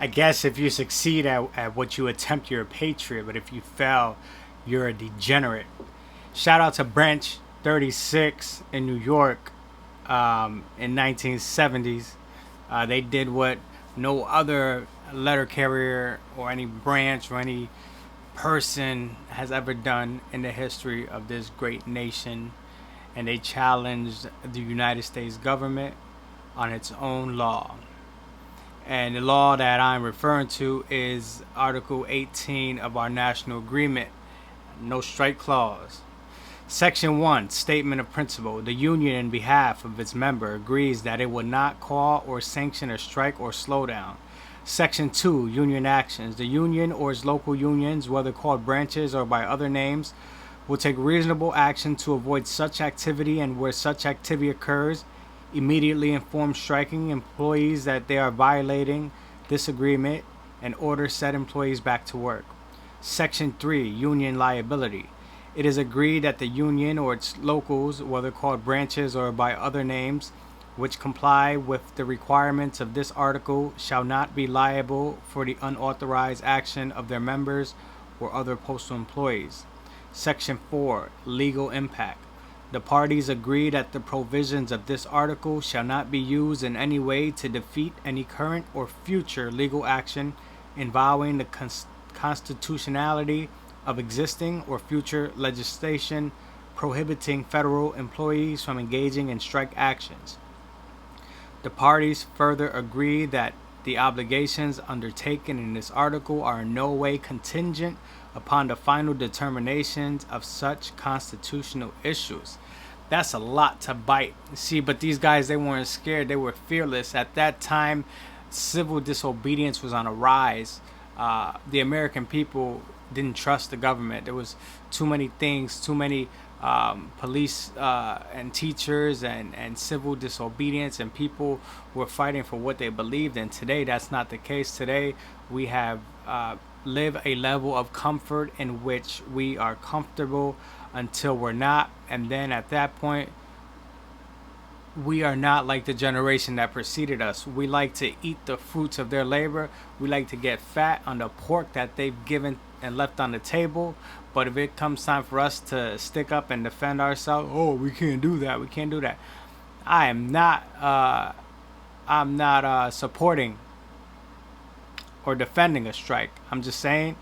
I guess if you succeed at what you attempt, you're a patriot, but if you fail, you're a degenerate. Shout out to Branch 36 in New York in 1970s. They did what no other letter carrier or any branch or any person has ever done in the history of this great nation, and they challenged the United States government on its own law. And the law that I'm referring to is Article 18 of our national agreement, no strike clause. Section 1, Statement of Principle. The union, in behalf of its member, agrees that it will not call or sanction a strike or slowdown. Section 2, Union Actions. The union or its local unions, whether called branches or by other names, will take reasonable action to avoid such activity, and where such activity occurs, immediately inform striking employees that they are violating this agreement and order said employees back to work. Section 3, Union Liability. It is agreed that the union or its locals, whether called branches or by other names, which comply with the requirements of this article, shall not be liable for the unauthorized action of their members or other postal employees. Section 4, Legal Impact. The parties agree that the provisions of this article shall not be used in any way to defeat any current or future legal action involving the constitutionality of existing or future legislation prohibiting federal employees from engaging in strike actions. The parties further agree that the obligations undertaken in this article are in no way contingent upon the final determinations of such constitutional issues. That's a lot to bite. See, but these guys, they weren't scared. They were fearless. At that time, civil disobedience was on a rise. The American people didn't trust the government. There was too many things, too many police and teachers and civil disobedience, and people were fighting for what they believed in. Today, that's not the case. Today, we have live a level of comfort in which we are comfortable until we're not, and then at that point, we are not like the generation that preceded us. We like to eat the fruits of their labor. We like to get fat on the pork that they've given and left on the table. But if it comes time for us to stick up and defend ourselves, oh, we can't do that. We can't do that. I'm not supporting or defending a strike. I'm just saying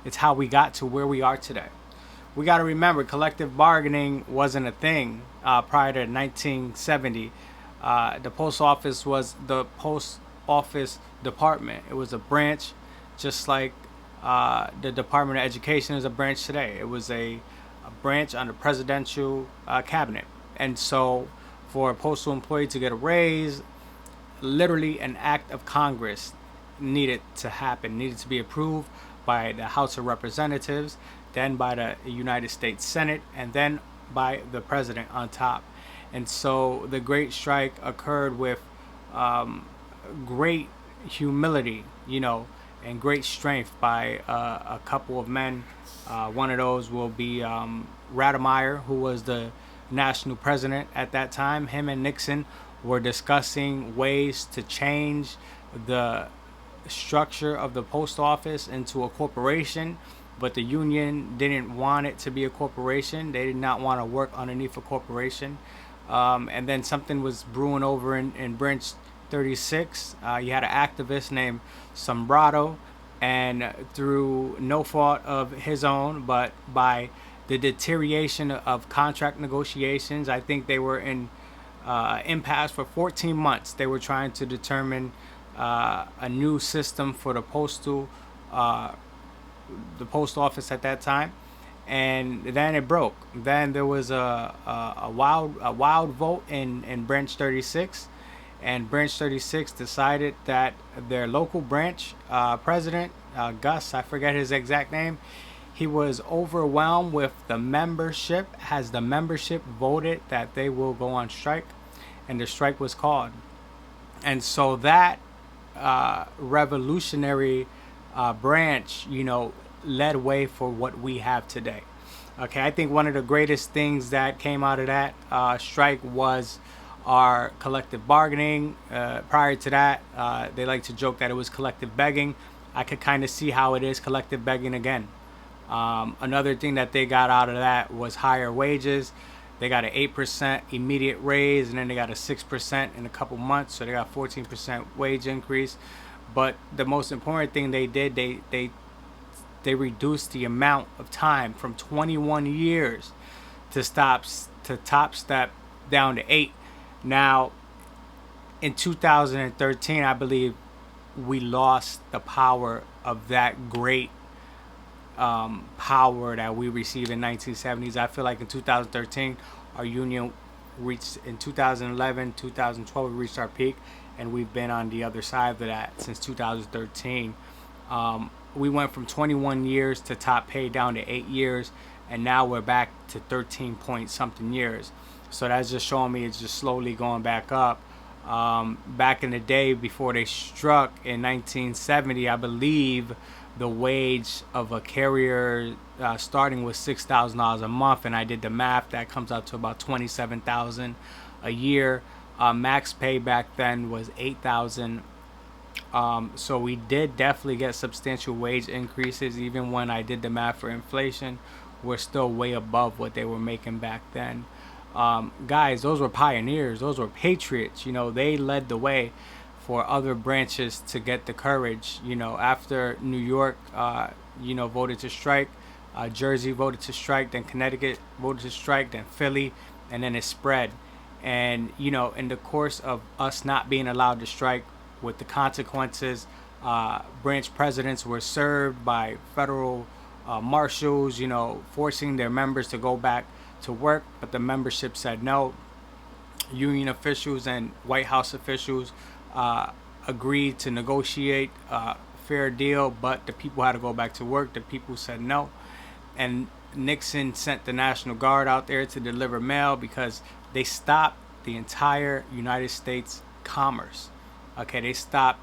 it's how we got to where we are today. We got to remember, collective bargaining wasn't a thing prior to 1970. The post office was the post office department. It was a branch, just like the Department of Education is a branch today. It was a branch under presidential cabinet. And so for a postal employee to get a raise, literally an act of Congress needed to happen, needed to be approved by the House of Representatives, then by the United States Senate, and then by the president on top. And so the Great Strike occurred with great humility, and great strength by a couple of men. One of those will be Rademeyer, who was the national president at that time. Him and Nixon were discussing ways to change the structure of the post office into a corporation, but the union didn't want it to be a corporation. They did not want to work underneath a corporation. And then something was brewing over in Branch 36. You had an activist named Sombrado, and through no fault of his own, but by the deterioration of contract negotiations, I think they were in impasse for 14 months. They were trying to determine a new system for the post office at that time, and then it broke. Then there was a wild vote in Branch 36, and Branch 36 decided that their local branch president, Gus, I forget his exact name, he was overwhelmed with the membership, as the membership voted that they will go on strike, and the strike was called. And so that revolutionary branch, led way for what we have today. Okay, I think one of the greatest things that came out of that strike was are collective bargaining. Prior to that, they like to joke that it was collective begging. I could kind of see how it is collective begging again. Another thing that they got out of that was higher wages. They got an 8% immediate raise, and then they got a 6% in a couple months, so they got 14% wage increase. But the most important thing they did, they reduced the amount of time from 21 years to top step down to 8. Now, in 2013, I believe we lost the power of that great power that we received in 1970s. I feel like in 2013, our union reached, in 2011, 2012, we reached our peak, and we've been on the other side of that since 2013. We went from 21 years to top pay down to 8 years, and now we're back to 13 point something years. So that's just showing me it's just slowly going back up. Back in the day before they struck in 1970, I believe the wage of a carrier starting with $6,000 a month, and I did the math. That comes out to about $27,000 a year. Max pay back then was $8,000. So we did definitely get substantial wage increases. Even when I did the math for inflation, we're still way above what they were making back then. Guys, those were pioneers. Those were patriots. You know, they led the way for other branches to get the courage. You know, after New York, voted to strike, Jersey voted to strike, then Connecticut voted to strike, then Philly, and then it spread. And, you know, in the course of us not being allowed to strike, with the consequences, branch presidents were served by federal marshals, you know, forcing their members to go back to work, but the membership said no. Union officials and White House officials agreed to negotiate a fair deal, but the people had to go back to work. The people said no. And Nixon sent the National Guard out there to deliver mail because they stopped the entire United States commerce. Okay, they stopped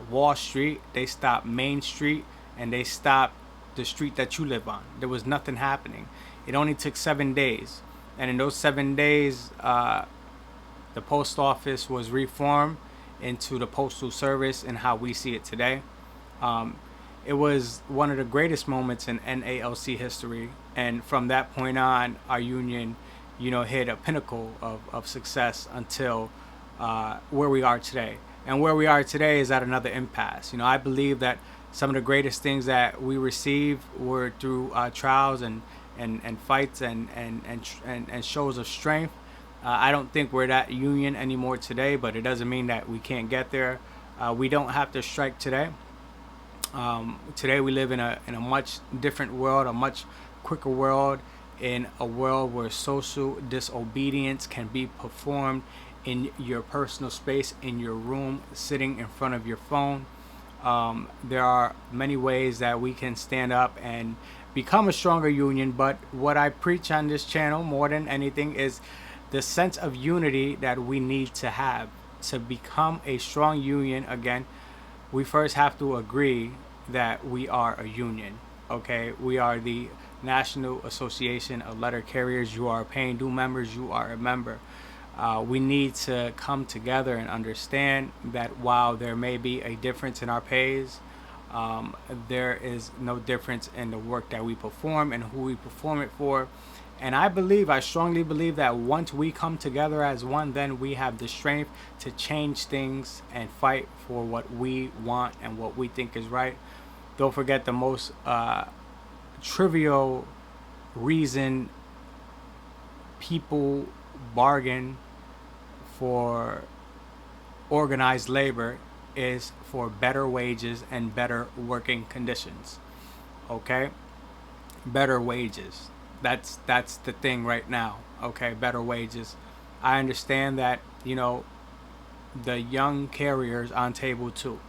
Wall Street, they stopped Main Street, and they stopped the street that you live on. There was nothing happening. It only took 7 days. And in those 7 days, the post office was reformed into the postal service and how we see it today. It was one of the greatest moments in NALC history. And from that point on, our union, you know, hit a pinnacle of success until where we are today. And where we are today is at another impasse. You know, I believe that some of the greatest things that we received were through trials and fights and shows of strength. I don't think we're that union anymore today, but it doesn't mean that we can't get there. We don't have to strike today. Today we live in a much different world, a much quicker world, in a world where social disobedience can be performed in your personal space, in your room, sitting in front of your phone. There are many ways that we can stand up and become a stronger union, but what I preach on this channel more than anything is the sense of unity that we need to have. To become a strong union again, we first have to agree that we are a union. Okay, we are the National Association of Letter Carriers. You are paying due members, you are a member. We need to come together and understand that while there may be a difference in our pays, there is no difference in the work that we perform and who we perform it for. And I strongly believe that once we come together as one, then we have the strength to change things and fight for what we want and what we think is right. Don't forget the most trivial reason people bargain for organized labor is for better wages and better working conditions. Okay, better wages. That's the thing right now. Okay, better wages. I understand that, you know, the young carriers on table 2,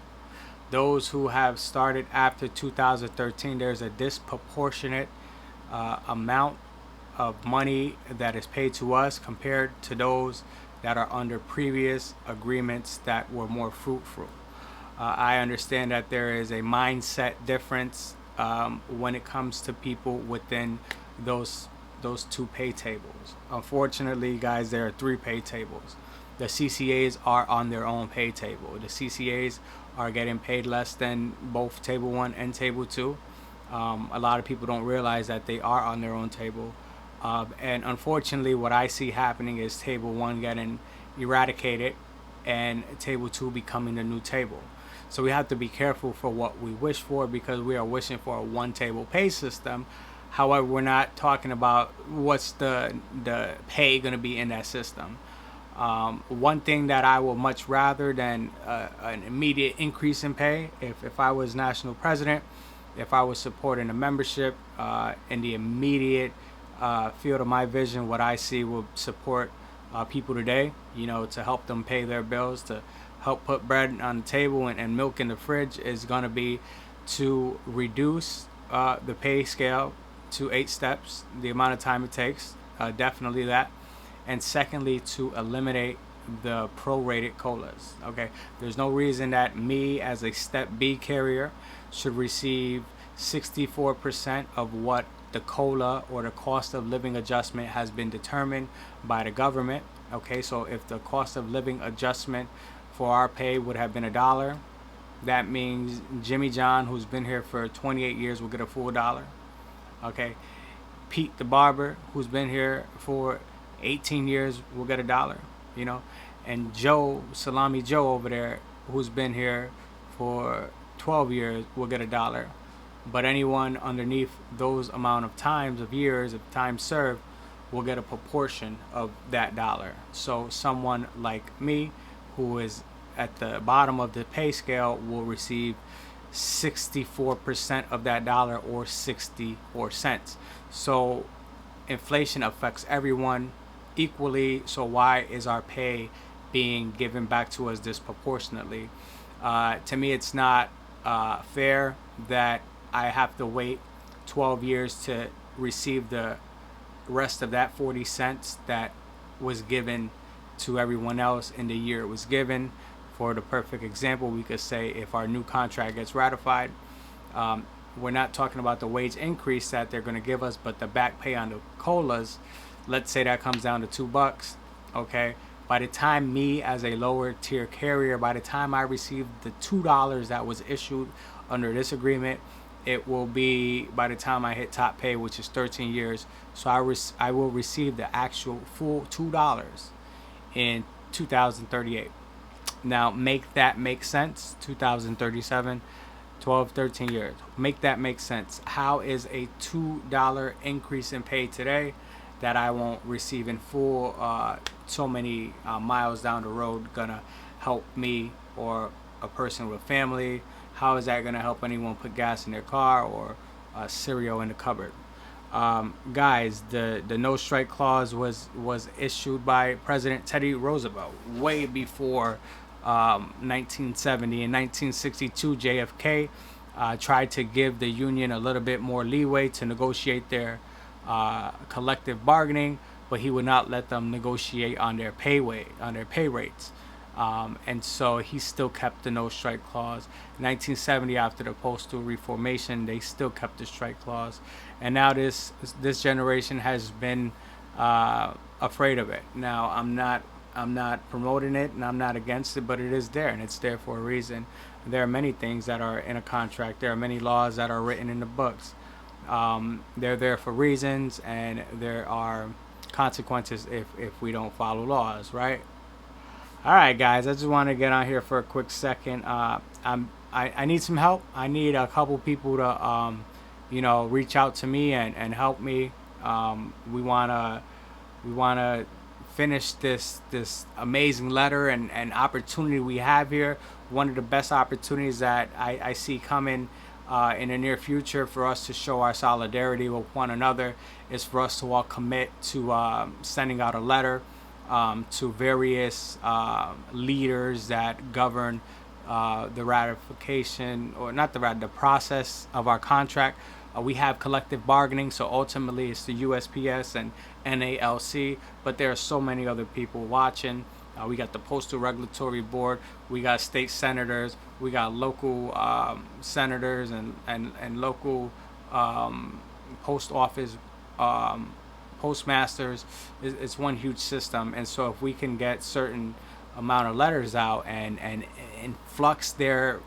those who have started after 2013, there's a disproportionate amount of money that is paid to us compared to those that are under previous agreements that were more fruitful. I understand that there is a mindset difference when it comes to people within those 2 pay tables. Unfortunately, guys, there are 3 pay tables. the CCAs are on their own pay table. The CCAs are getting paid less than both Table 1 and Table 2. A lot of people don't realize that they are on their own table. And unfortunately, what I see happening is Table 1 getting eradicated and Table 2 becoming the new table. So we have to be careful for what we wish for, because we are wishing for a one table pay system. However, we're not talking about what's the pay going to be in that system. One thing that I would much rather than an immediate increase in pay, if I was national president, if I was supporting a membership in the immediate field of my vision, what I see will support people today, to help them pay their bills, to help put bread on the table and milk in the fridge, is going to be to reduce the pay scale to 8 steps, the amount of time it takes, definitely that. And secondly, to eliminate the prorated COLAs. Okay, there's no reason that me as a Step B carrier should receive 64% of what the COLA or the cost of living adjustment has been determined by the government. Okay, so if the cost of living adjustment for our pay would have been $1, that means Jimmy John, who's been here for 28 years, will get a full dollar. Okay, Pete the barber, who's been here for 18 years, will get $1. And Joe, Salami Joe over there, who's been here for 12 years, will get $1. But anyone underneath those amount of times of years of time served will get a proportion of that dollar. So someone like me, who is at the bottom of the pay scale, will receive 64% of that dollar, or 64 cents. So inflation affects everyone equally. So why is our pay being given back to us disproportionately? To me, it's not fair that I have to wait 12 years to receive the rest of that 40 cents that was given to everyone else in the year it was given. For the perfect example, we could say if our new contract gets ratified, we're not talking about the wage increase that they're going to give us, but the back pay on the COLAs. Let's say that comes down to $2. Okay, by the time me as a lower tier carrier, by the time I receive the $2 that was issued under this agreement, it will be by the time I hit top pay, which is 13 years. So I will receive the actual full $2 in 2038. Now make that make sense. 2037, 12, 13 years. Make that make sense. How is a $2 increase in pay today that I won't receive in full so many miles down the road gonna help me or a person with family? How is that gonna help anyone put gas in their car or cereal in the cupboard? Guys, the no strike clause was issued by President Teddy Roosevelt way before 1970. In 1962, JFK tried to give the union a little bit more leeway to negotiate their collective bargaining, but he would not let them negotiate on their pay rates. And so he still kept the no strike clause. 1970, after the postal reformation, they still kept the strike clause. And now this generation has been afraid of it. Now I'm not promoting it and I'm not against it, but it is there, and it's there for a reason. There are many things that are in a contract. There are many laws that are written in the books. They're there for reasons, and there are consequences if we don't follow laws, right? All right, guys, I just want to get on here for a quick second. I need some help. I need a couple people to reach out to me and help me. We wanna finish this amazing letter and opportunity we have here. One of the best opportunities that I see coming in the near future for us to show our solidarity with one another is for us to all commit to sending out a letter to various leaders that govern the ratification, or not the process of our contract. We have collective bargaining, so ultimately it's the USPS and NALC, but there are so many other people watching. We got the Postal Regulatory Board, we got state senators, we got local senators and local post office postmasters is one huge system, and so if we can get certain amount of letters out and influx their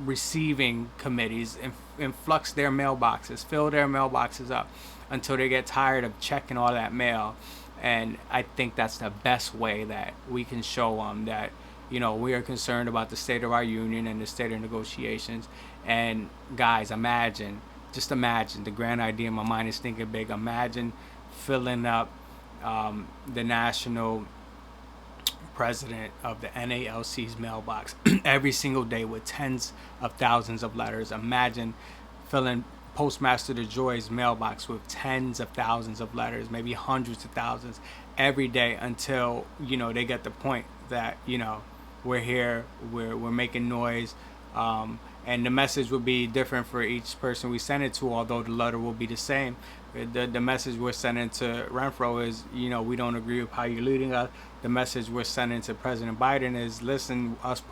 receiving committees, influx their mailboxes, fill their mailboxes up until they get tired of checking all that mail. And I think that's the best way that we can show them that, we are concerned about the state of our union and the state of negotiations. And guys, just imagine, the grand idea in my mind is thinking big. Imagine filling up the national president of the NALC's mailbox every single day with tens of thousands of letters. Imagine filling Postmaster DeJoy's mailbox with tens of thousands of letters, maybe hundreds of thousands every day until, they get the point that, we're here, we're making noise. And the message will be different for each person we send it to, although the letter will be the same. The message we're sending to Renfro is, we don't agree with how you're leading us. The message we're sending to President Biden is, listen, us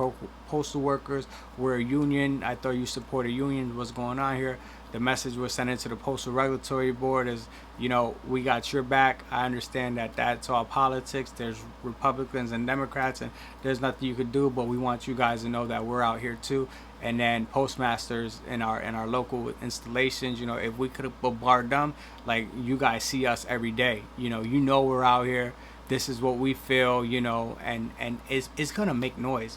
postal workers, we're a union. I thought you support a union. What's going on here? The message we're sending to the Postal Regulatory Board is, we got your back. I understand that that's all politics. There's Republicans and Democrats, and there's nothing you could do, but we want you guys to know that we're out here too. And then postmasters in our local installations, if we could bombard them, like, you guys see us every day. We're out here. This is what we feel, and it's gonna make noise.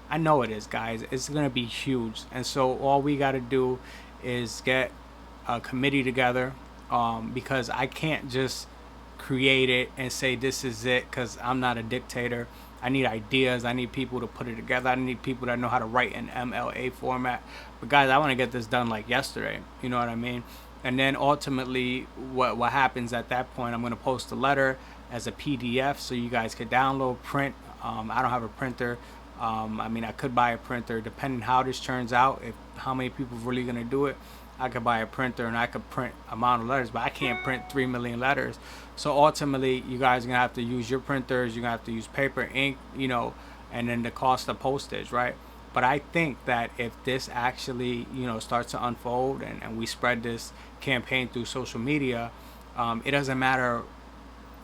I know it is, guys. It's gonna be huge. And so all we gotta do is get a committee together, because I can't just create it and say this is it, because I'm not a dictator. I need ideas. I need people to put it together. I need people that know how to write in MLA format. But guys, I want to get this done like yesterday. You know what I mean? And then ultimately, what happens at that point, I'm going to post a letter as a PDF so you guys could download, print. I don't have a printer. I could buy a printer depending how this turns out. If how many people are really going to do it, I could buy a printer and I could print amount of letters, but I can't print 3 million letters. So ultimately, you guys are going to have to use your printers. You're going to have to use paper, ink, and then the cost of postage, right? But I think that if this actually, starts to unfold and we spread this campaign through social media, it doesn't matter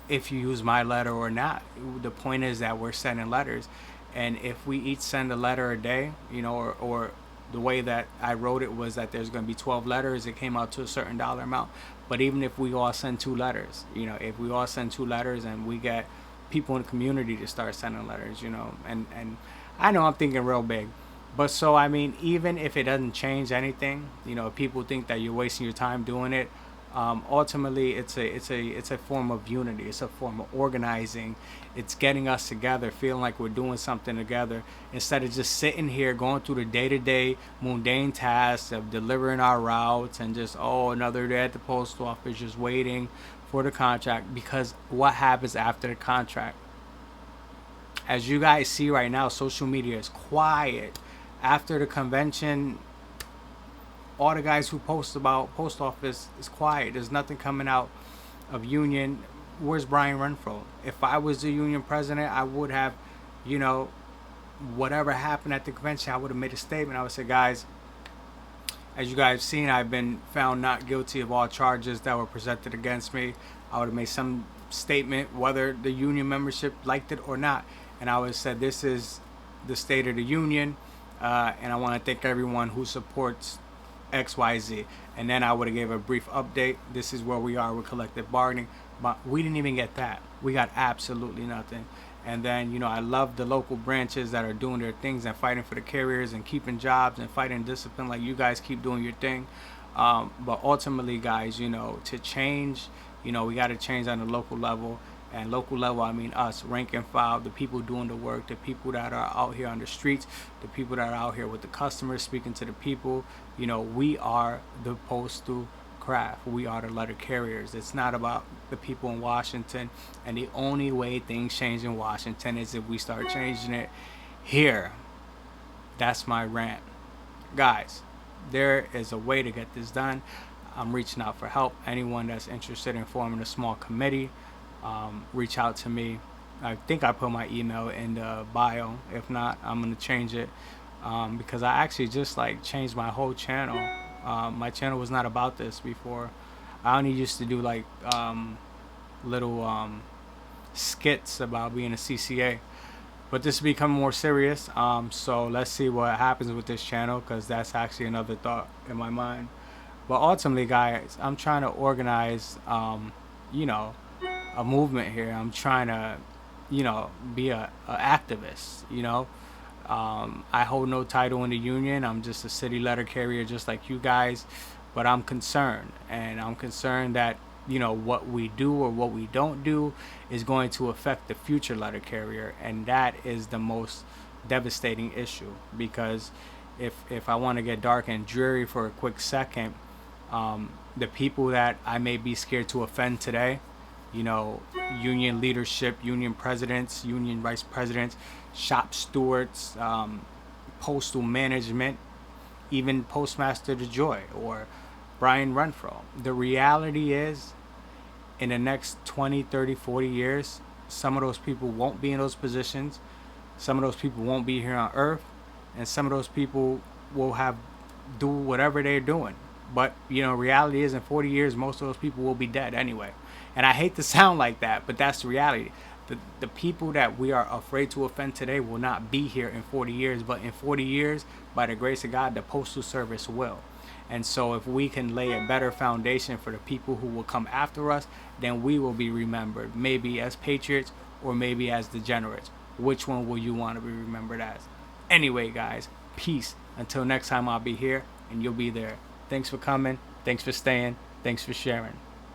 if you use my letter or not. The point is that we're sending letters. And if we each send a letter a day, or the way that I wrote it was that there's going to be 12 letters. It came out to a certain dollar amount. But even if we all send 2 letters, if we all send 2 letters and we get people in the community to start sending letters, and I know I'm thinking real big. But so, even if it doesn't change anything, if people think that you're wasting your time doing it, ultimately it's a form of unity. It's a form of organizing. It's getting us together, feeling like we're doing something together, instead of just sitting here going through the day-to-day mundane tasks of delivering our routes and just another day at the post office just waiting for the contract. Because what happens after the contract? As you guys see right now, social media is quiet. After the convention, all the guys who post about post office is quiet. There's nothing coming out of union. Where's Brian Renfro? If I was the union president, I would have, whatever happened at the convention, I would have made a statement. I would say, guys, as you guys have seen, I've been found not guilty of all charges that were presented against me. I would have made some statement, whether the union membership liked it or not. And I would have said, this is the state of the union, and I want to thank everyone who supports XYZ. And then I would have gave a brief update. This is where we are with collective bargaining. But we didn't even get that. We got absolutely nothing. And then, I love the local branches that are doing their things and fighting for the carriers and keeping jobs and fighting discipline, like you guys keep doing your thing. But ultimately, guys, to change, we got to change on the local level. And local level, I mean us, rank and file, the people doing the work, the people that are out here on the streets, the people that are out here with the customers, speaking to the people. We are the postal craft. We are the letter carriers. It's not about the people in Washington. And the only way things change in Washington is if we start changing it here. That's my rant. Guys, there is a way to get this done. I'm reaching out for help. Anyone that's interested in forming a small committee, reach out to me. I think I put my email in the bio. If not, I'm going to change it, because I actually just changed my whole channel. My channel was not about this before. I only used to do little skits about being a CCA. But this is becoming more serious. So let's see what happens with this channel, because that's actually another thought in my mind. But ultimately, guys, I'm trying to organize, you know, a movement here. I'm trying to, be a activist. I hold no title in the union. I'm just a city letter carrier, just like you guys. But I'm concerned, and I'm concerned that what we do or what we don't do is going to affect the future letter carrier, and that is the most devastating issue. Because if I want to get dark and dreary for a quick second, the people that I may be scared to offend today, union leadership, union presidents, union vice presidents, shop stewards, postal management, even Postmaster DeJoy or Brian Renfro. The reality is, in the next 20, 30, 40 years, some of those people won't be in those positions. Some of those people won't be here on Earth. And some of those people will do whatever they're doing. But, reality is, in 40 years, most of those people will be dead anyway. And I hate to sound like that, but that's the reality. The people that we are afraid to offend today will not be here in 40 years. But in 40 years, by the grace of God, the Postal Service will. And so if we can lay a better foundation for the people who will come after us, then we will be remembered. Maybe as patriots or maybe as degenerates. Which one will you want to be remembered as? Anyway, guys, peace. Until next time, I'll be here and you'll be there. Thanks for coming. Thanks for staying. Thanks for sharing.